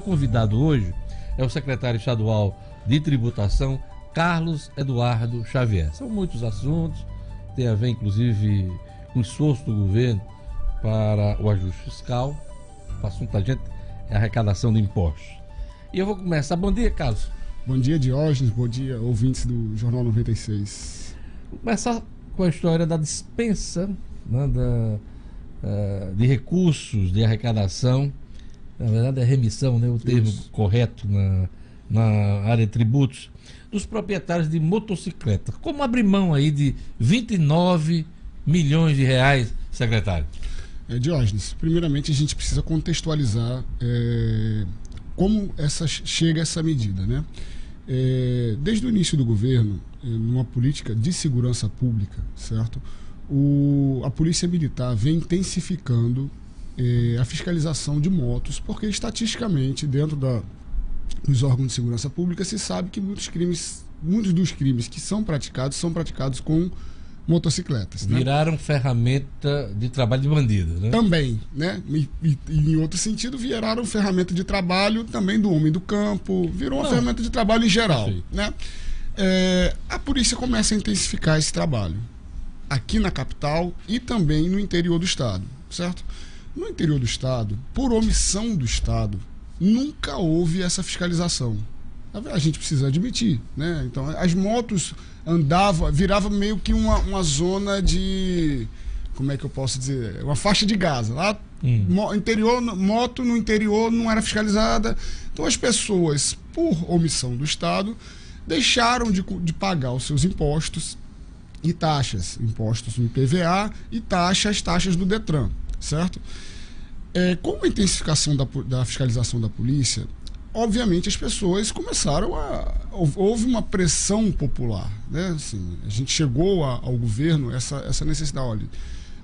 meu convidado hoje é o secretário estadual de tributação, Carlos Eduardo Xavier. São muitos assuntos, tem a ver inclusive com o esforço do governo para o ajuste fiscal. O assunto da gente é a arrecadação de impostos. E eu vou começar. Bom dia, Carlos. Bom dia, Diógenes. Bom dia, ouvintes do Jornal 96. Vou começar com a história da dispensa, né, de recursos de arrecadação. Na verdade é remissão, né, o termo correto na área de tributos, dos proprietários de motocicletas. Como abrir mão aí de 29 milhões de reais, secretário? Diógenes, primeiramente a gente precisa contextualizar como chega essa medida, né? Desde o início do governo, numa política de segurança pública, certo? A Polícia Militar vem intensificando a fiscalização de motos, porque estatisticamente, dentro dos órgãos de segurança pública, se sabe que muitos dos crimes que são praticados com motocicletas. Viraram, né, ferramenta de trabalho de bandido, né? Também, né? E em outro sentido, viraram ferramenta de trabalho também do homem do campo, virou uma ferramenta de trabalho em geral, né? A polícia começa a intensificar esse trabalho aqui na capital e também no interior do estado, certo? No interior do estado, por omissão do estado, nunca houve essa fiscalização. A gente precisa admitir, né? Então, as motos virava meio que uma zona de, como é que eu posso dizer, uma faixa de Gaza. Lá, moto no interior não era fiscalizada. Então, as pessoas, por omissão do estado, deixaram de pagar os seus impostos e taxas, impostos do IPVA e as taxas do Detran, certo? Com a intensificação da fiscalização da polícia, obviamente as pessoas começaram houve uma pressão popular, né? Assim, a gente chegou ao governo essa necessidade. Olha,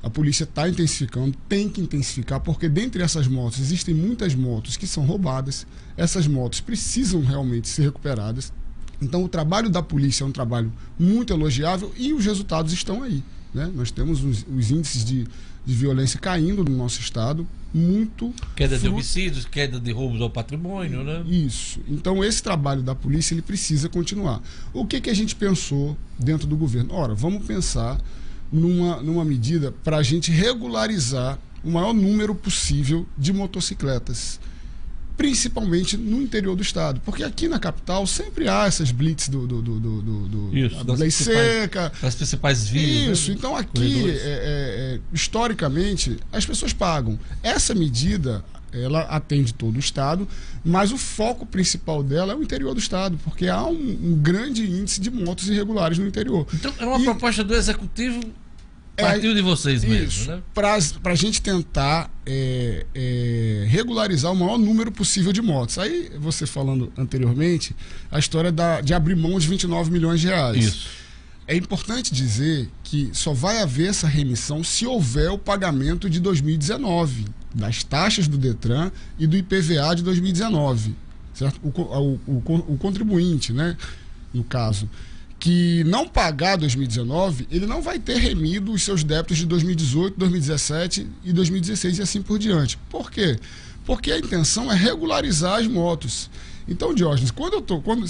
a polícia está intensificando, tem que intensificar, porque dentre essas motos existem muitas motos que são roubadas, essas motos precisam realmente ser recuperadas. Então o trabalho da polícia é um trabalho muito elogiável e os resultados estão aí, né? Nós temos os índices de violência caindo no nosso estado, muito... Queda de homicídios, queda de roubos ao patrimônio, né? Isso. Então esse trabalho da polícia, ele precisa continuar. O que a gente pensou dentro do governo? Ora, vamos pensar numa medida para a gente regularizar o maior número possível de motocicletas, principalmente no interior do estado, porque aqui na capital sempre há essas blitz da lei seca, das principais vias. Isso, né? Então aqui historicamente as pessoas pagam. Essa medida, ela atende todo o estado, mas o foco principal dela é o interior do estado, porque há um grande índice de motos irregulares no interior. Então é uma proposta do executivo, partiu de vocês mesmo, isso, né? Para a gente tentar regularizar o maior número possível de motos. Aí, você falando anteriormente, a história de abrir mão de 29 milhões de reais. Isso. É importante dizer que só vai haver essa remissão se houver o pagamento de 2019, das taxas do Detran e do IPVA de 2019. Certo? O contribuinte, né, no caso, que não pagar 2019, ele não vai ter remido os seus débitos de 2018, 2017 e 2016 e assim por diante. Por quê? Porque a intenção é regularizar as motos. Então, Diógenes,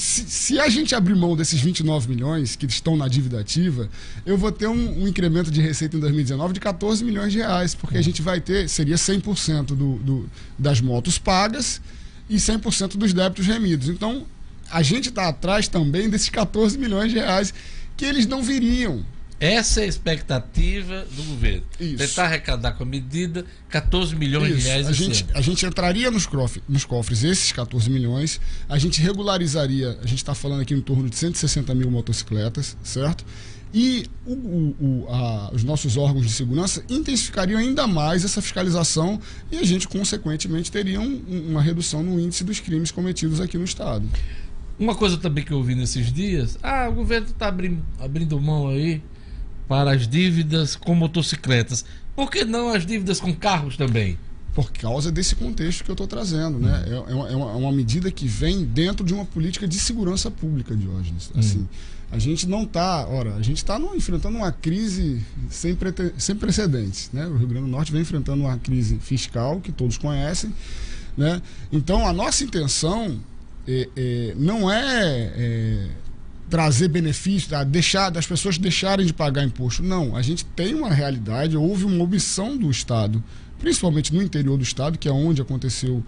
se a gente abrir mão desses 29 milhões que estão na dívida ativa, eu vou ter um incremento de receita em 2019 de 14 milhões de reais, porque a gente vai ter, seria 100% das motos pagas e 100% dos débitos remidos. Então, a gente está atrás também desses 14 milhões de reais que eles não viriam. Essa é a expectativa do governo. Isso. Tentar arrecadar com a medida 14 milhões de reais. A gente entraria nos cofres esses 14 milhões, a gente regularizaria, a gente está falando aqui em torno de 160 mil motocicletas, certo? E os nossos órgãos de segurança intensificariam ainda mais essa fiscalização e a gente, consequentemente, teria uma redução no índice dos crimes cometidos aqui no estado. Uma coisa também que eu ouvi nesses dias, o governo está abrindo mão aí para as dívidas com motocicletas. Por que não as dívidas com carros também? Por causa desse contexto que eu estou trazendo, né? É uma medida que vem dentro de uma política de segurança pública, Diógenes. Assim, a gente não está, a gente está enfrentando uma crise sem precedentes, né? O Rio Grande do Norte vem enfrentando uma crise fiscal que todos conhecem, né? Então, a nossa intenção não é trazer benefícios, deixar das pessoas deixarem de pagar imposto. Não, a gente tem uma realidade, houve uma opção do Estado, principalmente no interior do Estado, que é onde aconteceu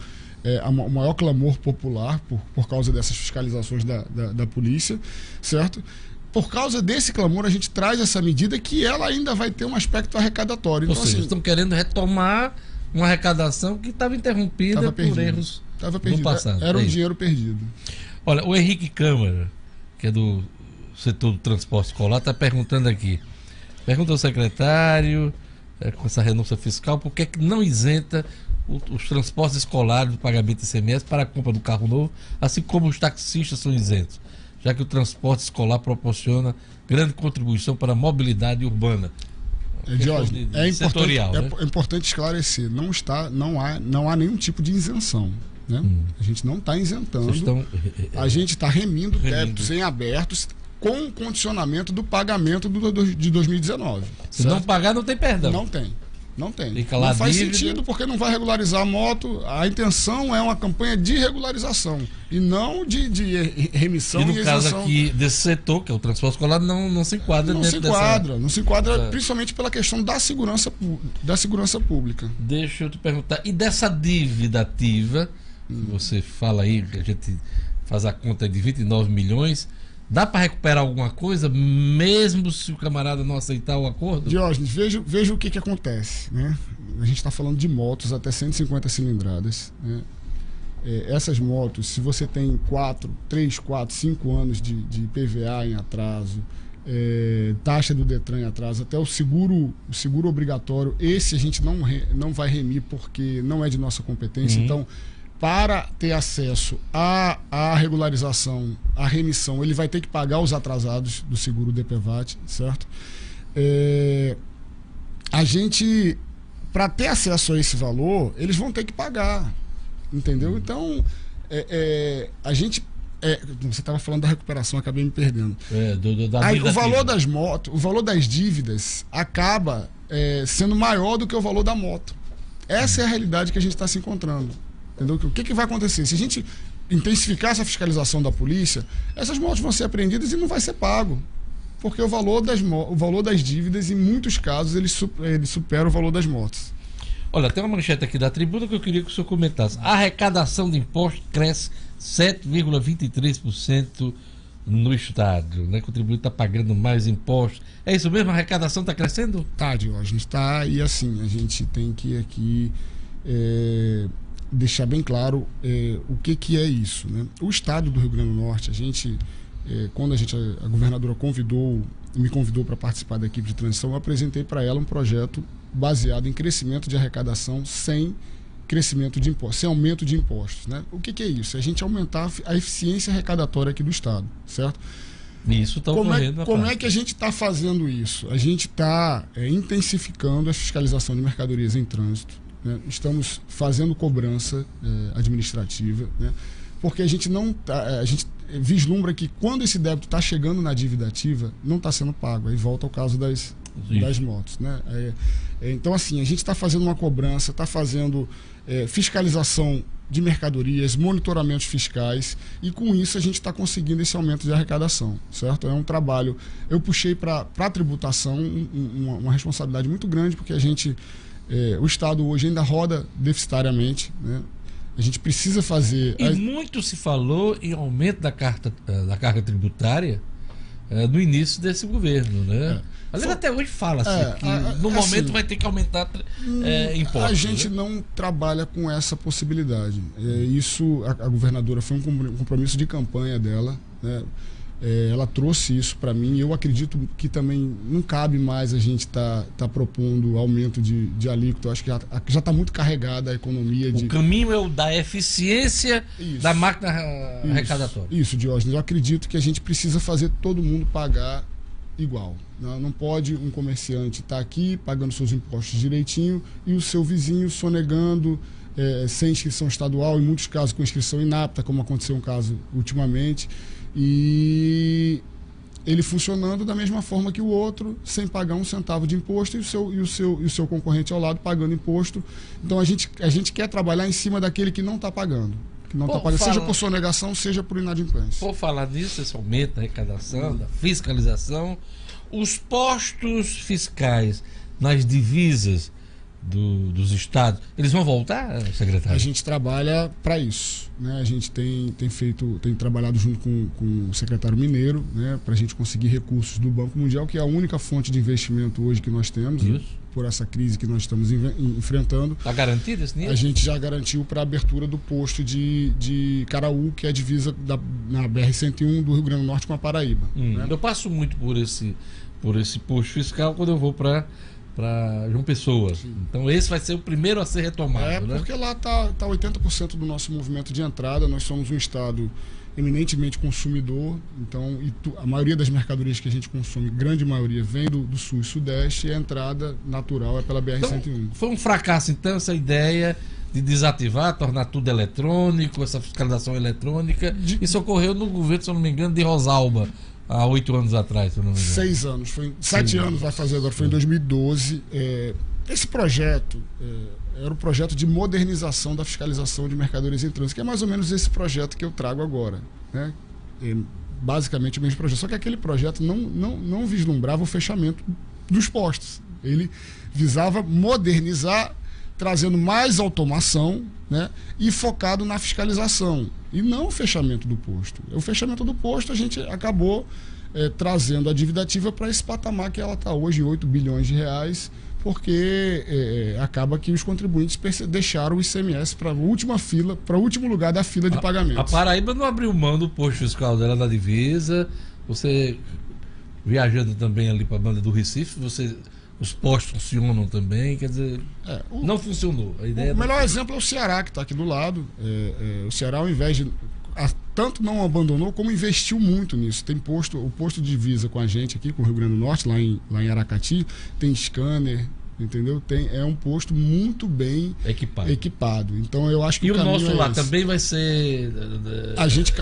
o maior clamor popular por causa dessas fiscalizações da polícia, certo? Por causa desse clamor, a gente traz essa medida que ela ainda vai ter um aspecto arrecadatório. Ou então, seja, assim, estão querendo retomar uma arrecadação que estava interrompida por erros no passado. Era um dinheiro perdido. Olha, o Henrique Câmara, que é do setor do transporte escolar, está perguntando aqui. Pergunta ao secretário, com essa renúncia fiscal, por que não isenta os transportes escolares do pagamento de ICMS para a compra do carro novo, assim como os taxistas são isentos, já que o transporte escolar proporciona grande contribuição para a mobilidade urbana. Jorge, setorial, é importante esclarecer, não há nenhum tipo de isenção. Né? A gente não está isentando, a gente está remindo débitos em abertos com condicionamento do pagamento de 2019. Se não pagar, não tem perdão. Não tem. Não Não faz sentido, porque não vai regularizar a moto. A intenção é uma campanha de regularização e não de remissão e isenção. E no caso aqui desse setor, que é o transporte escolar, não se enquadra dentro dessa... Não se enquadra, principalmente pela questão da segurança pública. Deixa eu te perguntar, e dessa dívida ativa, que você fala aí, que a gente faz a conta de 29 milhões... Dá para recuperar alguma coisa, mesmo se o camarada não aceitar o acordo? Diógenes, veja o que acontece. Né? A gente está falando de motos até 150 cilindradas. Né? Essas motos, se você tem 3, 4, 5 anos de IPVA em atraso, taxa do Detran em atraso, até o seguro obrigatório, esse a gente não vai remir porque não é de nossa competência. Então, para ter acesso à regularização, à remissão, ele vai ter que pagar os atrasados do seguro DPVAT, certo? A gente, para ter acesso a esse valor, eles vão ter que pagar, entendeu? Então, a gente... você estava falando da recuperação, acabei me perdendo. Aí, o valor das motos, o valor das dívidas acaba sendo maior do que o valor da moto. Essa é a realidade que a gente está se encontrando. Entendeu? O que vai acontecer? Se a gente intensificar essa fiscalização da polícia, essas motos vão ser apreendidas e não vai ser pago. Porque o valor das dívidas, em muitos casos, ele supera o valor das motos. Olha, tem uma manchete aqui da Tribuna que eu queria que o senhor comentasse. A arrecadação de impostos cresce 7,23% no Estado. Né? O contribuinte está pagando mais impostos. É isso mesmo? A arrecadação está crescendo? Tá, Diógenes, está. E assim, a gente tem que aqui... deixar bem claro o que é isso, né? O Estado do Rio Grande do Norte, quando a governadora me convidou para participar da equipe de transição, eu apresentei para ela um projeto baseado em crescimento de arrecadação sem crescimento de impostos, sem aumento de impostos, né? O que é isso? É a gente aumentar a eficiência arrecadatória aqui do Estado, certo? Isso está ocorrendo. Como é que a gente está fazendo isso? A gente está intensificando a fiscalização de mercadorias em trânsito. Né? Estamos fazendo cobrança administrativa, né? Porque a gente vislumbra que quando esse débito está chegando na dívida ativa, não está sendo pago. Aí volta ao caso das motos. Né? Então, assim, a gente está fazendo uma cobrança, está fazendo fiscalização de mercadorias, monitoramentos fiscais, e com isso a gente está conseguindo esse aumento de arrecadação, certo? É um trabalho. Eu puxei para a tributação uma responsabilidade muito grande, porque o Estado hoje ainda roda deficitariamente, né? A gente precisa fazer... Muito se falou em aumento da carga tributária no início desse governo, né? Aliás, até hoje fala-se que no momento vai ter que aumentar impostos. A gente não trabalha com essa possibilidade. Isso, a governadora, foi um compromisso de campanha dela, né? Ela trouxe isso para mim, e eu acredito que também não cabe mais a gente tá propondo aumento de alíquota. Eu acho que já está muito carregada a economia. O caminho é o da eficiência da máquina arrecadatória. Isso, Diógenes. Eu acredito que a gente precisa fazer todo mundo pagar igual. Não pode um comerciante estar aqui pagando seus impostos direitinho e o seu vizinho sonegando, sem inscrição estadual, em muitos casos com inscrição inapta, como aconteceu um caso ultimamente. E ele funcionando da mesma forma que o outro, sem pagar um centavo de imposto, e o seu concorrente ao lado pagando imposto. Então a gente quer trabalhar em cima daquele que não está pagando. Que não está pagando, seja por sonegação, seja por inadimplência. Por falar nisso, esse aumento da arrecadação, da fiscalização, os postos fiscais nas divisas dos estados, eles vão voltar, secretário? A gente trabalha para isso, né? A gente tem trabalhado junto com o secretário Mineiro, né, para a gente conseguir recursos do Banco Mundial, que é a única fonte de investimento hoje que nós temos, né, por essa crise que nós estamos enfrentando. Está garantido esse nível? A gente já garantiu para a abertura do posto de Caraú, que é a divisa na BR-101 do Rio Grande do Norte com a Paraíba. Né? Eu passo muito por esse posto fiscal quando eu vou para João Pessoa. Sim. Então esse vai ser o primeiro a ser retomado. Porque lá tá 80% do nosso movimento de entrada. Nós somos um estado eminentemente consumidor, então a maioria das mercadorias que a gente consome, grande maioria, vem do sul e sudeste, e a entrada natural é pela BR-101. Então, foi um fracasso então essa ideia de desativar, tornar tudo eletrônico, essa fiscalização eletrônica. Isso ocorreu no governo, se eu não me engano, de Rosalba, há 8 anos atrás, se eu não me engano. 6 anos, 7 anos vai fazer agora, foi em 2012. Esse projeto era o projeto de modernização da fiscalização de mercadorias em trânsito, que é mais ou menos esse projeto que eu trago agora, né? Basicamente o mesmo projeto, só que aquele projeto não vislumbrava o fechamento dos postos. Ele visava modernizar, trazendo mais automação, né, e focado na fiscalização, e não o fechamento do posto. O fechamento do posto a gente acabou trazendo a dívida ativa para esse patamar que ela está hoje, 8 bilhões de reais, porque acaba que os contribuintes deixaram o ICMS para a última fila, para o último lugar da fila de pagamentos. A Paraíba não abriu mão do posto fiscal dela na divisa. Você, viajando também ali para a banda do Recife, os postos funcionam também, quer dizer, não funcionou. A ideia melhor exemplo é o Ceará, que está aqui do lado. O Ceará, ao invés de... tanto não abandonou, como investiu muito nisso. Tem o posto de divisa com a gente aqui, com o Rio Grande do Norte, lá em Aracati, tem scanner, entendeu? É um posto muito bem equipado. Então eu acho que o nosso lá também vai ser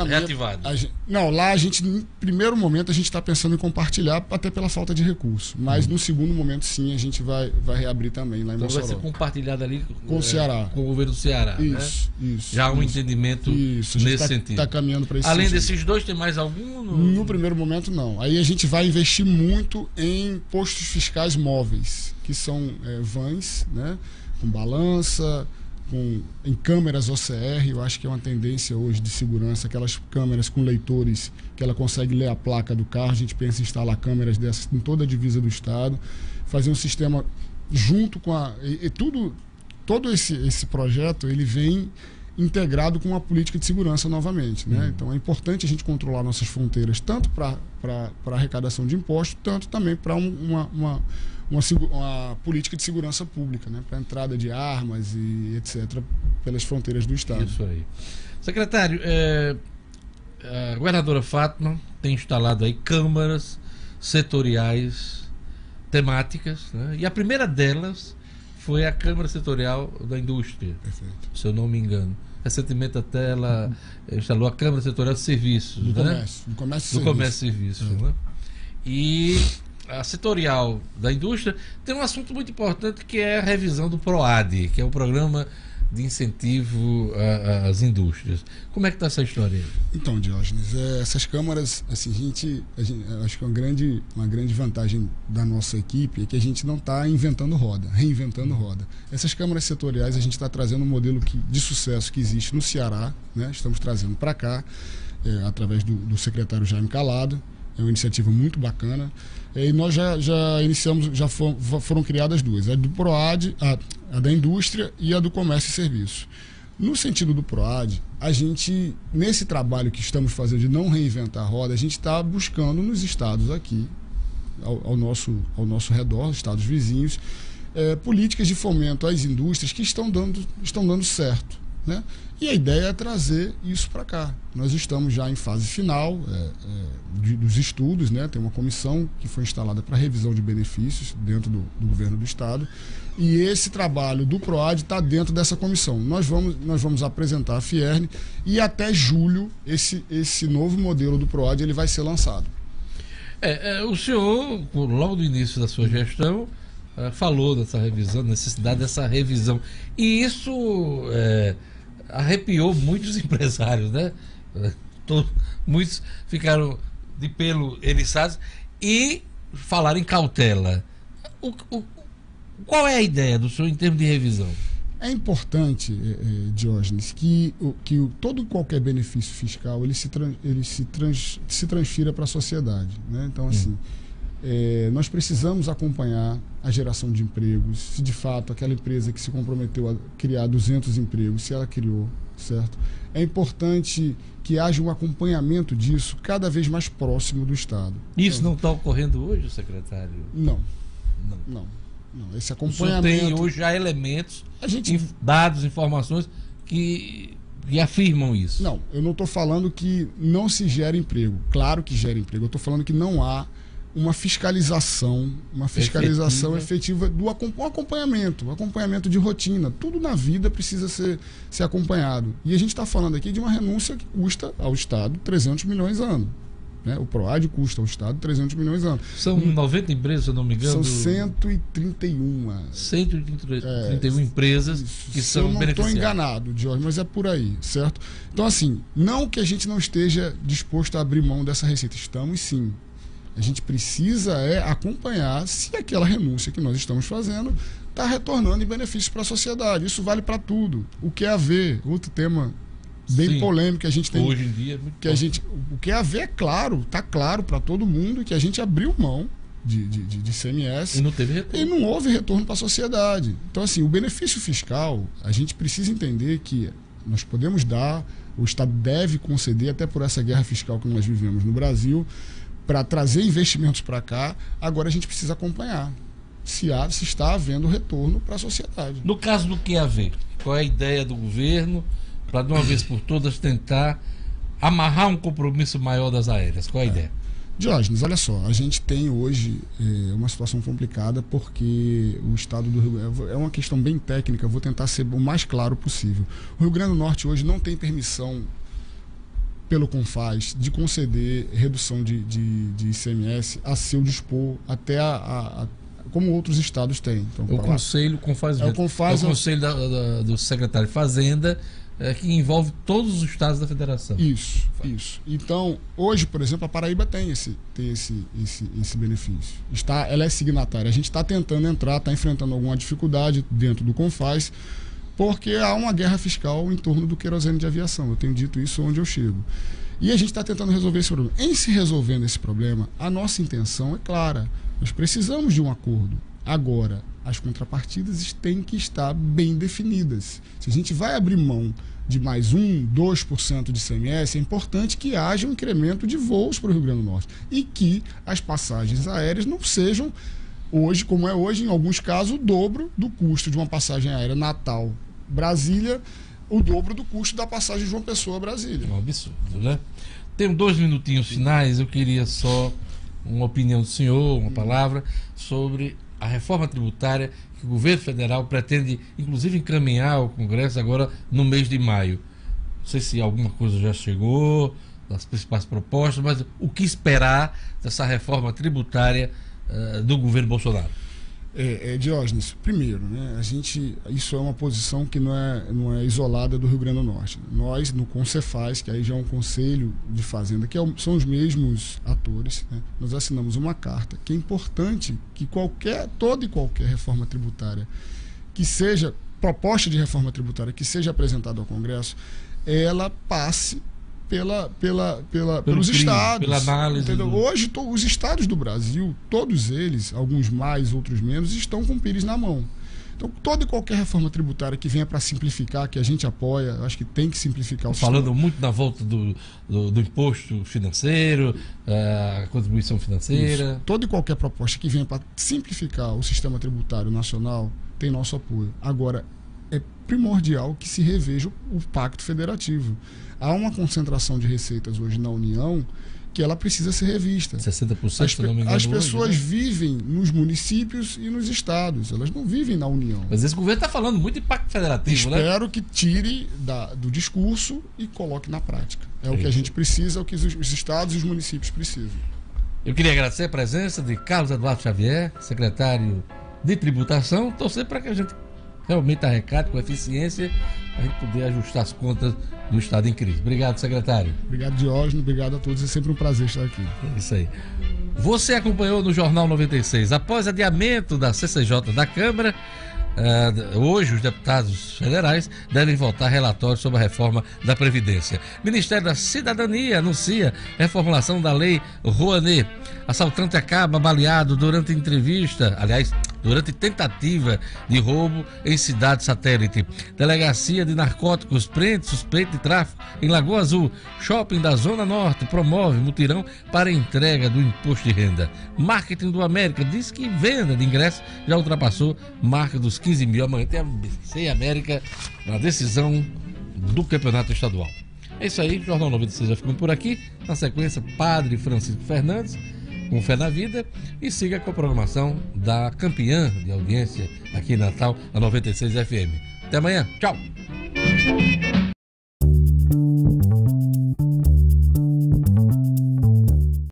reativado. Não, lá a gente, em primeiro momento, a gente está pensando em compartilhar, até pela falta de recurso. Mas no segundo momento, sim, a gente vai reabrir também lá em Mossoró. Então vai ser compartilhado ali com o Ceará. Com o governo do Ceará. Isso. Já há um entendimento nesse sentido. Está caminhando para esse Além sentido. desses dois, tem mais algum? No primeiro momento, não. Aí a gente vai investir muito em postos fiscais móveis, que são vans, né, com balança, em câmeras OCR. Eu acho que é uma tendência hoje de segurança, aquelas câmeras com leitores que ela consegue ler a placa do carro. A gente pensa em instalar câmeras dessas em toda a divisa do estado, fazer um sistema junto com todo esse projeto, ele vem integrado com uma política de segurança novamente, né? Então é importante a gente controlar nossas fronteiras, tanto para arrecadação de impostos, tanto também para uma política de segurança pública, né, para a entrada de armas e etc. pelas fronteiras do estado. Isso aí. Secretário, a governadora Fátima tem instalado aí câmaras setoriais temáticas, né, e a primeira delas foi a Câmara Setorial da Indústria. Perfeito. Se eu não me engano. Recentemente até ela instalou a Câmara Setorial de Serviços, do né? Comércio e Serviços. Né? E a setorial da indústria tem um assunto muito importante, que é a revisão do PROAD, que é o Programa de Incentivo às Indústrias. Como é que está essa história aí? Então, Diógenes, essas câmaras, assim, acho que uma grande vantagem da nossa equipe é que a gente não está reinventando roda. Essas câmaras setoriais, a gente está trazendo um modelo de sucesso que existe no Ceará, né? Estamos trazendo para cá, através do secretário Jaime Calado. É uma iniciativa muito bacana. E nós já iniciamos, foram criadas duas, a do PROAD, a da indústria, e a do comércio e serviço. No sentido do PROAD, a gente, nesse trabalho que estamos fazendo de não reinventar a roda, a gente está buscando nos estados aqui, ao nosso redor, estados vizinhos, políticas de fomento às indústrias que estão dando certo, né? E a ideia é trazer isso para cá. Nós estamos já em fase final dos estudos, né? Tem uma comissão que foi instalada para revisão de benefícios dentro do governo do estado, e esse trabalho do PROAD está dentro dessa comissão. Nós vamos apresentar a Fierne, e até julho esse novo modelo do PROAD ele vai ser lançado. O senhor, logo no início da sua gestão, falou dessa revisão, necessidade dessa revisão. E isso arrepiou muitos empresários, né? Muitos ficaram de pelo eriçados e falaram em cautela. Qual é a ideia do senhor em termos de revisão? É importante, Diógenes, que todo e qualquer benefício fiscal ele se transfira para a sociedade, né? Então, assim, nós precisamos acompanhar a geração de empregos, se de fato aquela empresa que se comprometeu a criar 200 empregos, se ela criou, certo? É importante que haja um acompanhamento disso cada vez mais próximo do Estado. Isso não está ocorrendo hoje, secretário? Não. Esse acompanhamento... O senhor tem hoje já elementos, dados, informações que afirmam isso? Não, eu não estou falando que não se gera emprego. Claro que gera emprego. Eu estou falando que não há uma fiscalização efetiva do acompanhamento de rotina. Tudo na vida precisa ser acompanhado. E a gente está falando aqui de uma renúncia que custa ao Estado 300 milhões ano. Né? O PROAD custa ao Estado 300 milhões ano. São 90 empresas, se eu não me engano? São 131. 131 empresas que são beneficiadas. Eu não estou enganado, Jorge, mas é por aí, certo? Então, assim, não que a gente não esteja disposto a abrir mão dessa receita. Estamos sim. A gente precisa acompanhar se aquela renúncia que nós estamos fazendo está retornando em benefícios para a sociedade. Isso vale para tudo. O que é haver? Outro tema bem polêmico que a gente tem. Hoje em dia é muito o que é haver é claro, está claro para todo mundo que a gente abriu mão de ICMS e não teve retorno. E não houve retorno para a sociedade. Então, assim, o benefício fiscal, a gente precisa entender que nós podemos dar, o Estado deve conceder, até por essa guerra fiscal que nós vivemos no Brasil, para trazer investimentos para cá. Agora a gente precisa acompanhar se está havendo retorno para a sociedade. No caso do que haver, qual é a ideia do governo para de uma vez por todas tentar amarrar um compromisso maior das aéreas? Qual é a ideia? Diógenes, olha só, a gente tem hoje uma situação complicada porque o estado do Rio... É uma questão bem técnica, vou tentar ser o mais claro possível. O Rio Grande do Norte hoje não tem permissão pelo CONFAS de conceder redução de ICMS a seu dispor até como outros estados têm. Então, o Conselho CONFAS, o Conselho do Secretário de Fazenda, que envolve todos os estados da federação. Isso. Então, hoje, por exemplo, a Paraíba tem esse benefício. Ela é signatária. A gente está tentando entrar, está enfrentando alguma dificuldade dentro do CONFAS, porque há uma guerra fiscal em torno do querosene de aviação. Eu tenho dito isso onde eu chego. E a gente está tentando resolver esse problema. Em se resolvendo esse problema, a nossa intenção é clara. Nós precisamos de um acordo. Agora, as contrapartidas têm que estar bem definidas. Se a gente vai abrir mão de mais 2% de ICMS, é importante que haja um incremento de voos para o Rio Grande do Norte. E que as passagens aéreas não sejam, hoje, como é hoje, em alguns casos, o dobro do custo de uma passagem aérea Natal-Brasília, o dobro do custo da passagem João Pessoa-Brasília. É um absurdo, né? Tenho 2 minutinhos finais, eu queria só uma opinião do senhor, uma palavra, sobre a reforma tributária que o governo federal pretende, inclusive, encaminhar ao Congresso agora no mês de maio. Não sei se alguma coisa já chegou, das principais propostas, mas o que esperar dessa reforma tributária do governo Bolsonaro? Diógenes, primeiro, né, isso é uma posição que não é isolada do Rio Grande do Norte. Nós, no Concefaz, que aí já é um conselho de fazenda, que são os mesmos atores, né, nós assinamos uma carta que é importante que toda e qualquer reforma tributária que seja, proposta de reforma tributária que seja apresentada ao Congresso, ela passe pelos estados. Pela análise. Hoje, os estados do Brasil, todos eles, alguns mais, outros menos, estão com o pires na mão. Então, toda e qualquer reforma tributária que venha para simplificar, que a gente apoia, acho que tem que simplificar o sistema. Falando muito da volta do imposto financeiro, a contribuição financeira. Isso. Toda e qualquer proposta que venha para simplificar o sistema tributário nacional tem nosso apoio. Agora, é primordial que se reveja o pacto federativo. Há uma concentração de receitas hoje na União que ela precisa ser revista. 60%, se não me engano. As pessoas vivem nos municípios e nos estados, elas não vivem na União. Mas esse governo está falando muito de pacto federativo, né? Espero que tire do discurso e coloque na prática. É o que a gente precisa, é o que os estados e os municípios precisam. Eu queria agradecer a presença de Carlos Eduardo Xavier, secretário de Tributação, torcer para que a gente realmente arrecade com eficiência, para a gente poder ajustar as contas do Estado em crise. Obrigado, secretário. Obrigado, Diógenes. Obrigado a todos. É sempre um prazer estar aqui. É isso aí. Você acompanhou no Jornal 96, após adiamento da CCJ da Câmara, hoje os deputados federais devem votar relatório sobre a reforma da Previdência. Ministério da Cidadania anuncia reformulação da Lei Rouanet. Assaltante acaba baleado durante tentativa de roubo em cidade satélite. Delegacia de Narcóticos prende suspeito de tráfico em Lagoa Azul. Shopping da Zona Norte promove mutirão para entrega do imposto de renda. Marketing do América diz que venda de ingressos já ultrapassou marca dos 15 mil. Amanhã tem a BC América na decisão do campeonato estadual. É isso aí, Jornal 96 já ficando por aqui. Na sequência, Padre Francisco Fernandes, com Fé na Vida, e siga com a programação da campeã de audiência aqui em Natal, a 96 FM. Até amanhã, tchau!